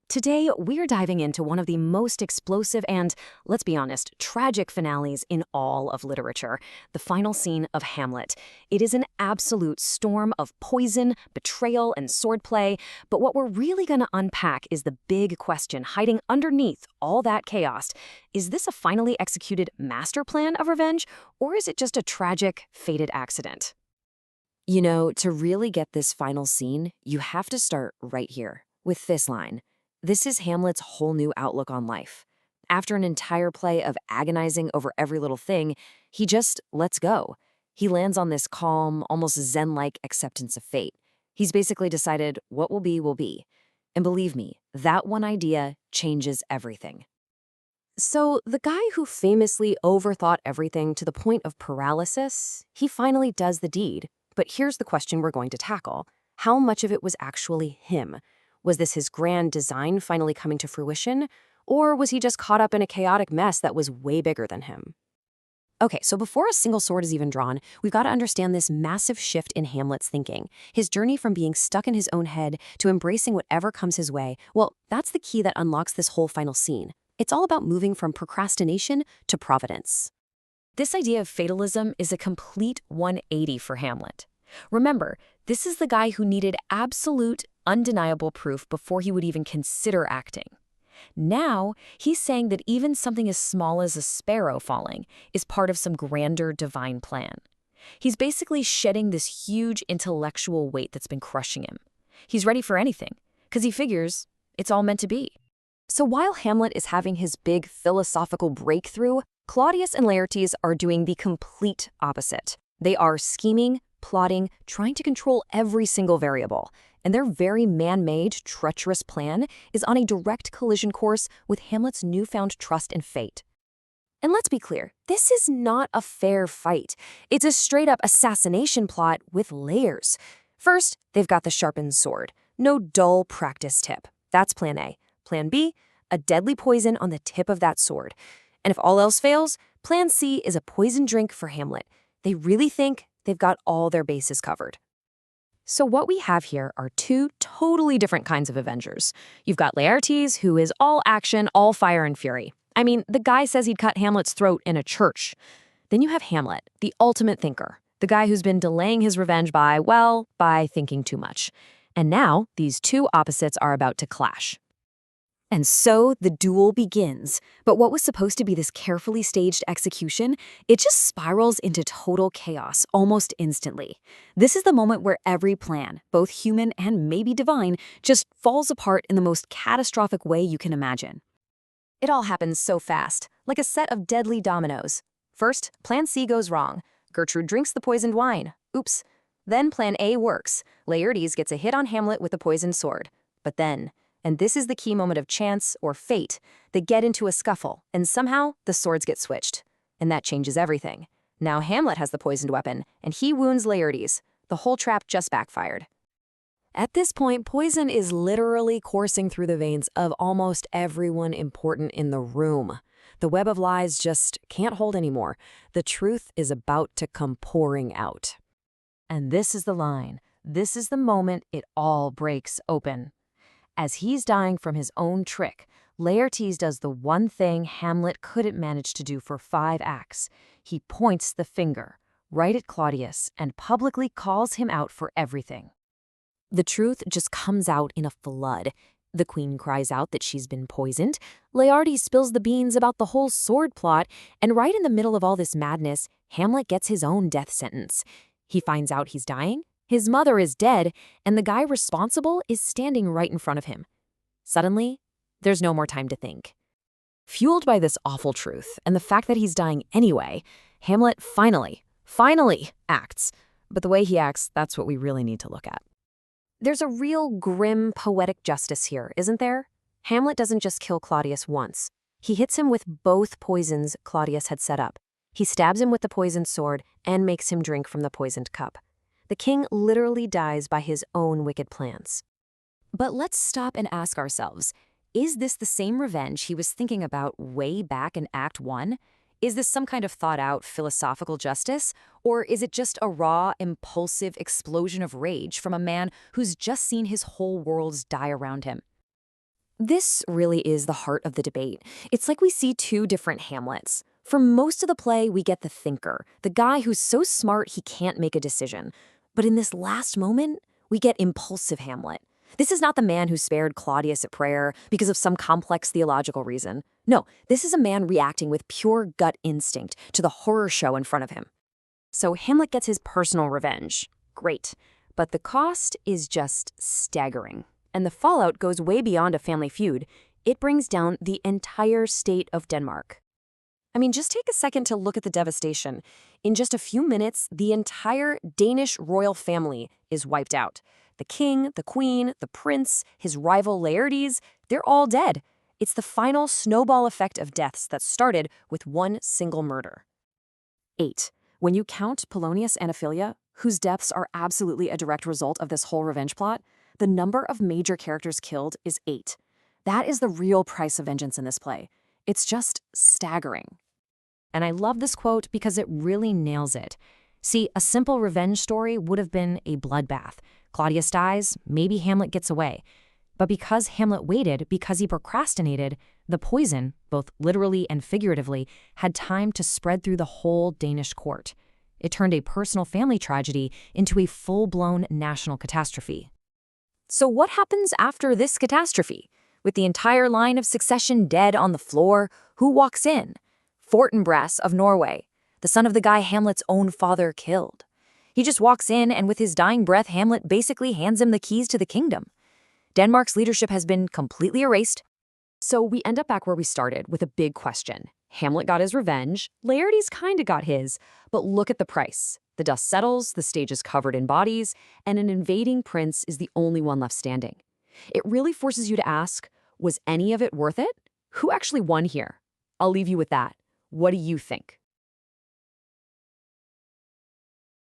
Today, we're diving into one of the most explosive and, let's be honest, tragic finales in all of literature, the final scene of Hamlet. It is an absolute storm of poison, betrayal, and swordplay, but what we're really going to unpack is the big question hiding underneath all that chaos. Is this a finally executed master plan of revenge, or is it just a tragic, fated accident? You know, to really get this final scene, you have to start right here, with this line. This is Hamlet's whole new outlook on life. After an entire play of agonizing over every little thing, he just lets go. He lands on this calm, almost zen-like acceptance of fate. He's basically decided what will be will be. And believe me, that one idea changes everything. So, the guy who famously overthought everything to the point of paralysis, he finally does the deed. But here's the question we're going to tackle. How much of it was actually him? Was this his grand design finally coming to fruition? Or was he just caught up in a chaotic mess that was way bigger than him? Okay, so before a single sword is even drawn, we've got to understand this massive shift in Hamlet's thinking. His journey from being stuck in his own head to embracing whatever comes his way, well, that's the key that unlocks this whole final scene. It's all about moving from procrastination to providence. This idea of fatalism is a complete 180 for Hamlet. Remember, this is the guy who needed absolute, undeniable proof before he would even consider acting. Now, he's saying that even something as small as a sparrow falling is part of some grander divine plan. He's basically shedding this huge intellectual weight that's been crushing him. He's ready for anything, because he figures it's all meant to be. So while Hamlet is having his big philosophical breakthrough, Claudius and Laertes are doing the complete opposite. They are scheming, plotting, trying to control every single variable. And their very man-made, treacherous plan is on a direct collision course with Hamlet's newfound trust and fate. And let's be clear, this is not a fair fight. It's a straight-up assassination plot with layers. First, they've got the sharpened sword. No dull practice tip. That's plan A. Plan B, a deadly poison on the tip of that sword. And if all else fails, plan C is a poison drink for Hamlet. They really think they've got all their bases covered. So what we have here are two totally different kinds of Avengers. You've got Laertes, who is all action, all fire and fury. I mean, the guy says he'd cut Hamlet's throat in a church. Then you have Hamlet, the ultimate thinker, the guy who's been delaying his revenge by thinking too much. And now, these two opposites are about to clash. And so the duel begins. But what was supposed to be this carefully staged execution, it just spirals into total chaos almost instantly. This is the moment where every plan, both human and maybe divine, just falls apart in the most catastrophic way you can imagine. It all happens so fast, like a set of deadly dominoes. First, plan C goes wrong. Gertrude drinks the poisoned wine. Oops. Then plan A works. Laertes gets a hit on Hamlet with the poisoned sword. But then, and this is the key moment of chance or fate, they get into a scuffle, and somehow the swords get switched. And that changes everything. Now Hamlet has the poisoned weapon, and he wounds Laertes. The whole trap just backfired. At this point, poison is literally coursing through the veins of almost everyone important in the room. The web of lies just can't hold anymore. The truth is about to come pouring out. And this is the line. This is the moment it all breaks open. As he's dying from his own trick, Laertes does the one thing Hamlet couldn't manage to do for 5 acts. He points the finger right at Claudius and publicly calls him out for everything. The truth just comes out in a flood. The queen cries out that she's been poisoned. Laertes spills the beans about the whole sword plot, and right in the middle of all this madness, Hamlet gets his own death sentence. He finds out he's dying. His mother is dead, and the guy responsible is standing right in front of him. Suddenly, there's no more time to think. Fueled by this awful truth and the fact that he's dying anyway, Hamlet finally acts. But the way he acts, that's what we really need to look at. There's a real grim, poetic justice here, isn't there? Hamlet doesn't just kill Claudius once. He hits him with both poisons Claudius had set up. He stabs him with the poisoned sword and makes him drink from the poisoned cup. The king literally dies by his own wicked plans. But let's stop and ask ourselves, is this the same revenge he was thinking about way back in Act 1? Is this some kind of thought-out philosophical justice? Or is it just a raw, impulsive explosion of rage from a man who's just seen his whole world die around him? This really is the heart of the debate. It's like we see two different Hamlets. For most of the play, we get the thinker, the guy who's so smart he can't make a decision. But in this last moment, we get impulsive Hamlet. This is not the man who spared Claudius at prayer because of some complex theological reason. No, this is a man reacting with pure gut instinct to the horror show in front of him. So Hamlet gets his personal revenge. Great. But the cost is just staggering. And the fallout goes way beyond a family feud. It brings down the entire state of Denmark. I mean, just take a second to look at the devastation. In just a few minutes, the entire Danish royal family is wiped out. The king, the queen, the prince, his rival Laertes, they're all dead. It's the final snowball effect of deaths that started with one single murder. 8. When you count Polonius and Ophelia, whose deaths are absolutely a direct result of this whole revenge plot, the number of major characters killed is 8. That is the real price of vengeance in this play. It's just staggering. And I love this quote because it really nails it. See, a simple revenge story would have been a bloodbath. Claudius dies, maybe Hamlet gets away. But because Hamlet waited, because he procrastinated, the poison, both literally and figuratively, had time to spread through the whole Danish court. It turned a personal family tragedy into a full-blown national catastrophe. So what happens after this catastrophe? With the entire line of succession dead on the floor, who walks in? Fortinbras of Norway, the son of the guy Hamlet's own father killed. He just walks in, and with his dying breath, Hamlet basically hands him the keys to the kingdom. Denmark's leadership has been completely erased. So we end up back where we started, with a big question. Hamlet got his revenge, Laertes kinda got his, but look at the price. The dust settles, the stage is covered in bodies, and an invading prince is the only one left standing. It really forces you to ask, was any of it worth it? Who actually won here? I'll leave you with that. What do you think?